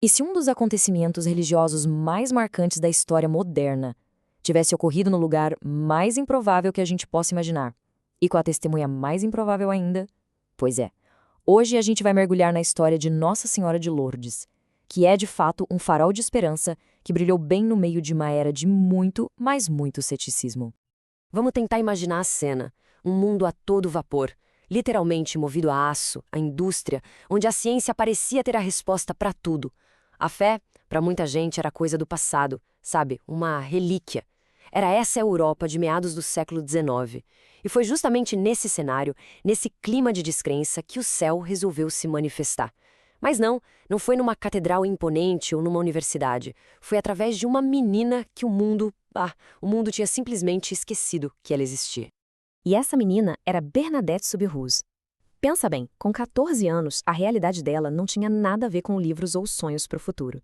E se um dos acontecimentos religiosos mais marcantes da história moderna tivesse ocorrido no lugar mais improvável que a gente possa imaginar, e com a testemunha mais improvável ainda? Pois é, hoje a gente vai mergulhar na história de Nossa Senhora de Lourdes, que é de fato um farol de esperança que brilhou bem no meio de uma era de muito, mas muito ceticismo. Vamos tentar imaginar a cena. Um mundo a todo vapor, literalmente movido a aço, a indústria, onde a ciência parecia ter a resposta para tudo. A fé, para muita gente, era coisa do passado, sabe? Uma relíquia. Era essa a Europa de meados do século XIX. E foi justamente nesse cenário, nesse clima de descrença, que o céu resolveu se manifestar. Mas não foi numa catedral imponente ou numa universidade. Foi através de uma menina que o mundo tinha simplesmente esquecido que ela existia. E essa menina era Bernadette Soubirous. Pensa bem, com 14 anos, a realidade dela não tinha nada a ver com livros ou sonhos para o futuro.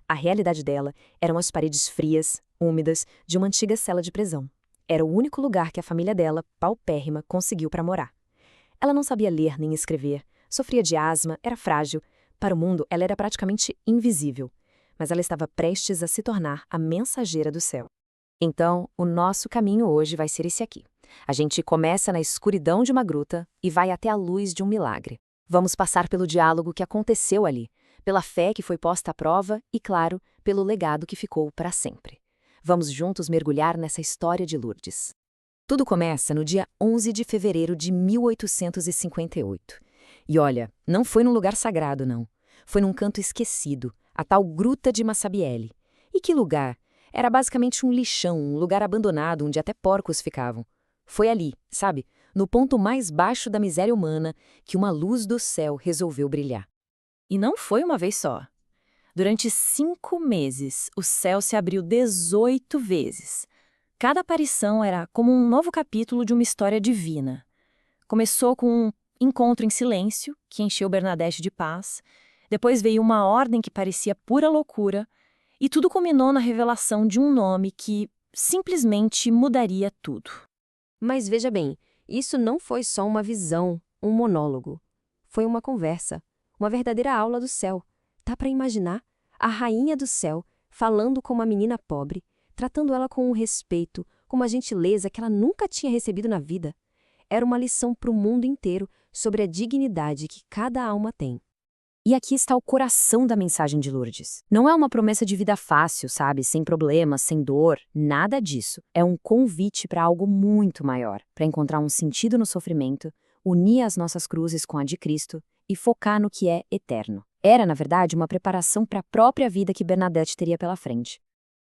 A realidade dela eram as paredes frias, úmidas, de uma antiga cela de prisão. Era o único lugar que a família dela, paupérrima, conseguiu para morar. Ela não sabia ler nem escrever, sofria de asma, era frágil. Para o mundo, ela era praticamente invisível. Mas ela estava prestes a se tornar a mensageira do céu. Então, o nosso caminho hoje vai ser esse aqui. A gente começa na escuridão de uma gruta e vai até a luz de um milagre. Vamos passar pelo diálogo que aconteceu ali, pela fé que foi posta à prova e, claro, pelo legado que ficou para sempre. Vamos juntos mergulhar nessa história de Lourdes. Tudo começa no dia 11 de fevereiro de 1858. E olha, não foi num lugar sagrado, não. Foi num canto esquecido, a tal Gruta de Massabielle. E que lugar? Era basicamente um lixão, um lugar abandonado onde até porcos ficavam. Foi ali, sabe, no ponto mais baixo da miséria humana, que uma luz do céu resolveu brilhar. E não foi uma vez só. Durante 5 meses, o céu se abriu 18 vezes. Cada aparição era como um novo capítulo de uma história divina. Começou com um encontro em silêncio, que encheu Bernadette de paz. Depois veio uma ordem que parecia pura loucura. E tudo culminou na revelação de um nome que simplesmente mudaria tudo. Mas veja bem, isso não foi só uma visão, um monólogo. Foi uma conversa, uma verdadeira aula do céu. Dá para imaginar? A rainha do céu falando com uma menina pobre, tratando ela com um respeito, com uma gentileza que ela nunca tinha recebido na vida. Era uma lição para o mundo inteiro sobre a dignidade que cada alma tem. E aqui está o coração da mensagem de Lourdes. Não é uma promessa de vida fácil, sabe? Sem problemas, sem dor, nada disso. É um convite para algo muito maior, para encontrar um sentido no sofrimento, unir as nossas cruzes com a de Cristo e focar no que é eterno. Era, na verdade, uma preparação para a própria vida que Bernadette teria pela frente.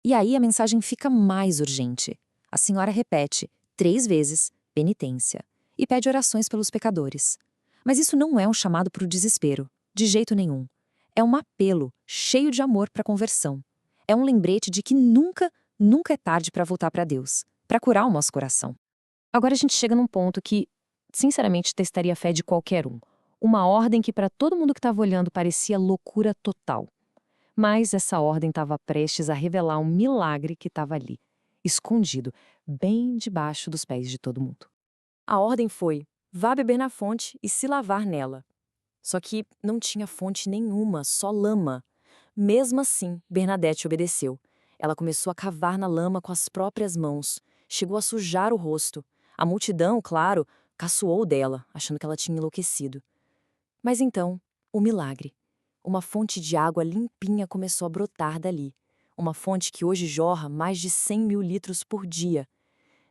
E aí a mensagem fica mais urgente. A senhora repete 3 vezes penitência e pede orações pelos pecadores. Mas isso não é um chamado para o desespero. De jeito nenhum. É um apelo cheio de amor para a conversão. É um lembrete de que nunca é tarde para voltar para Deus, para curar o nosso coração. Agora a gente chega num ponto que, sinceramente, testaria a fé de qualquer um. Uma ordem que para todo mundo que estava olhando parecia loucura total. Mas essa ordem estava prestes a revelar um milagre que estava ali, escondido, bem debaixo dos pés de todo mundo. A ordem foi: vá beber na fonte e se lavar nela. Só que não tinha fonte nenhuma, só lama. Mesmo assim, Bernadette obedeceu. Ela começou a cavar na lama com as próprias mãos. Chegou a sujar o rosto. A multidão, claro, caçoou dela, achando que ela tinha enlouquecido. Mas então, o milagre. Uma fonte de água limpinha começou a brotar dali. Uma fonte que hoje jorra mais de 100 mil litros por dia.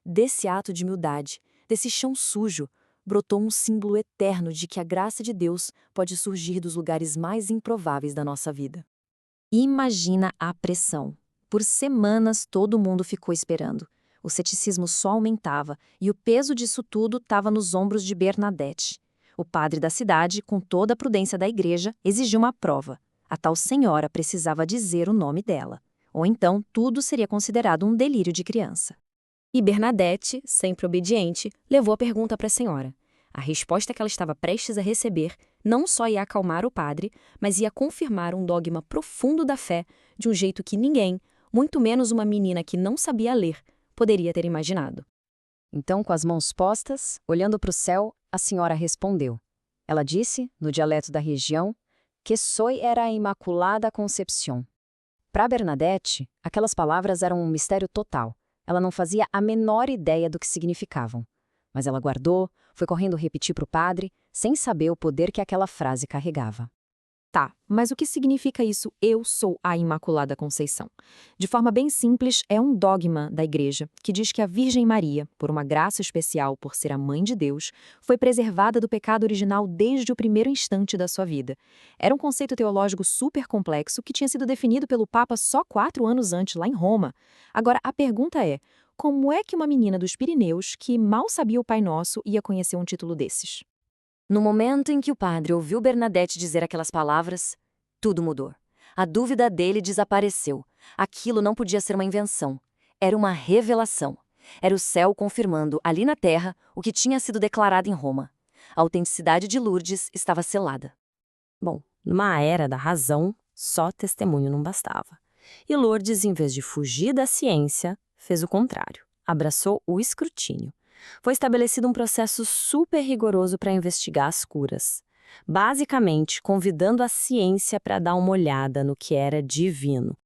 Desse ato de humildade, desse chão sujo, brotou um símbolo eterno de que a graça de Deus pode surgir dos lugares mais improváveis da nossa vida. Imagina a pressão. Por semanas todo mundo ficou esperando. O ceticismo só aumentava e o peso disso tudo estava nos ombros de Bernadette. O padre da cidade, com toda a prudência da igreja, exigiu uma prova. A tal senhora precisava dizer o nome dela. Ou então tudo seria considerado um delírio de criança. E Bernadette, sempre obediente, levou a pergunta para a senhora. A resposta que ela estava prestes a receber não só ia acalmar o padre, mas ia confirmar um dogma profundo da fé de um jeito que ninguém, muito menos uma menina que não sabia ler, poderia ter imaginado. Então, com as mãos postas, olhando para o céu, a senhora respondeu. Ela disse, no dialeto da região, que soy era Imaculada Concepción. Para Bernadette, aquelas palavras eram um mistério total. Ela não fazia a menor ideia do que significavam. Mas ela guardou, foi correndo repetir para o padre, sem saber o poder que aquela frase carregava. Tá, mas o que significa isso, eu sou a Imaculada Conceição? De forma bem simples, é um dogma da Igreja que diz que a Virgem Maria, por uma graça especial por ser a Mãe de Deus, foi preservada do pecado original desde o primeiro instante da sua vida. Era um conceito teológico super complexo que tinha sido definido pelo Papa só 4 anos antes, lá em Roma. Agora, a pergunta é, como é que uma menina dos Pirineus, que mal sabia o Pai Nosso, ia conhecer um título desses? No momento em que o padre ouviu Bernadette dizer aquelas palavras, tudo mudou. A dúvida dele desapareceu. Aquilo não podia ser uma invenção. Era uma revelação. Era o céu confirmando, ali na terra, o que tinha sido declarado em Roma. A autenticidade de Lourdes estava selada. Bom, numa era da razão, só testemunho não bastava. E Lourdes, em vez de fugir da ciência, fez o contrário. Abraçou o escrutínio. Foi estabelecido um processo super rigoroso para investigar as curas. Basicamente, convidando a ciência para dar uma olhada no que era divino.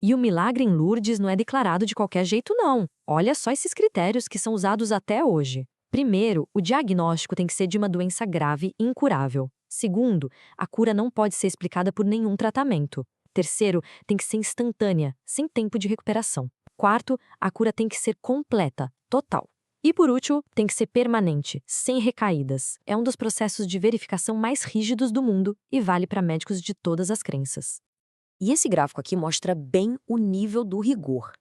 E o milagre em Lourdes não é declarado de qualquer jeito, não. Olha só esses critérios que são usados até hoje. Primeiro, o diagnóstico tem que ser de uma doença grave e incurável. Segundo, a cura não pode ser explicada por nenhum tratamento. Terceiro, tem que ser instantânea, sem tempo de recuperação. Quarto, a cura tem que ser completa, total. E por último, tem que ser permanente, sem recaídas. É um dos processos de verificação mais rígidos do mundo e vale para médicos de todas as crenças. E esse gráfico aqui mostra bem o nível do rigor.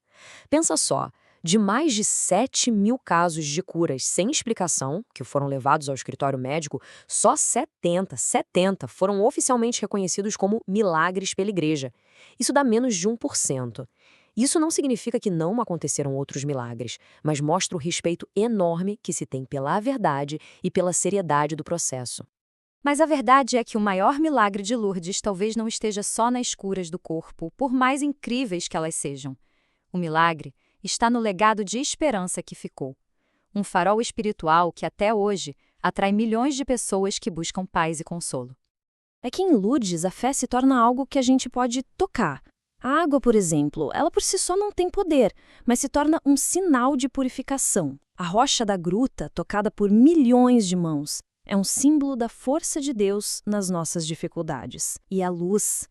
Pensa só, de mais de 7.000 casos de curas sem explicação, que foram levados ao escritório médico, só 70 foram oficialmente reconhecidos como milagres pela Igreja. Isso dá menos de 1%. Isso não significa que não aconteceram outros milagres, mas mostra o respeito enorme que se tem pela verdade e pela seriedade do processo. Mas a verdade é que o maior milagre de Lourdes talvez não esteja só nas curas do corpo, por mais incríveis que elas sejam. O milagre está no legado de esperança que ficou. Um farol espiritual que até hoje atrai milhões de pessoas que buscam paz e consolo. É que em Lourdes a fé se torna algo que a gente pode tocar. A água, por exemplo, ela por si só não tem poder, mas se torna um sinal de purificação. A rocha da gruta, tocada por milhões de mãos, é um símbolo da força de Deus nas nossas dificuldades. E a luz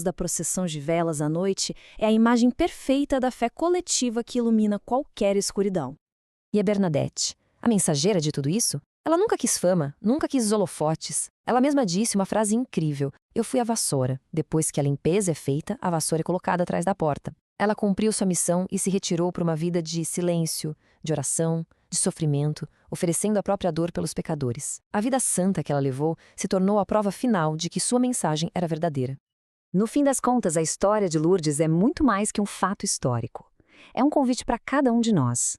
da procissão de velas à noite, é a imagem perfeita da fé coletiva que ilumina qualquer escuridão. E a Bernadette, a mensageira de tudo isso? Ela nunca quis fama, nunca quis holofotes. Ela mesma disse uma frase incrível: eu fui a vassoura. Depois que a limpeza é feita, a vassoura é colocada atrás da porta. Ela cumpriu sua missão e se retirou para uma vida de silêncio, de oração, de sofrimento, oferecendo a própria dor pelos pecadores. A vida santa que ela levou se tornou a prova final de que sua mensagem era verdadeira. No fim das contas, a história de Lourdes é muito mais que um fato histórico. É um convite para cada um de nós.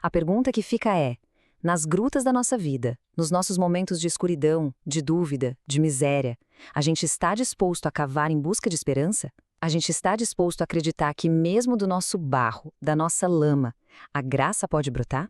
A pergunta que fica é: nas grutas da nossa vida, nos nossos momentos de escuridão, de dúvida, de miséria, a gente está disposto a cavar em busca de esperança? A gente está disposto a acreditar que mesmo do nosso barro, da nossa lama, a graça pode brotar?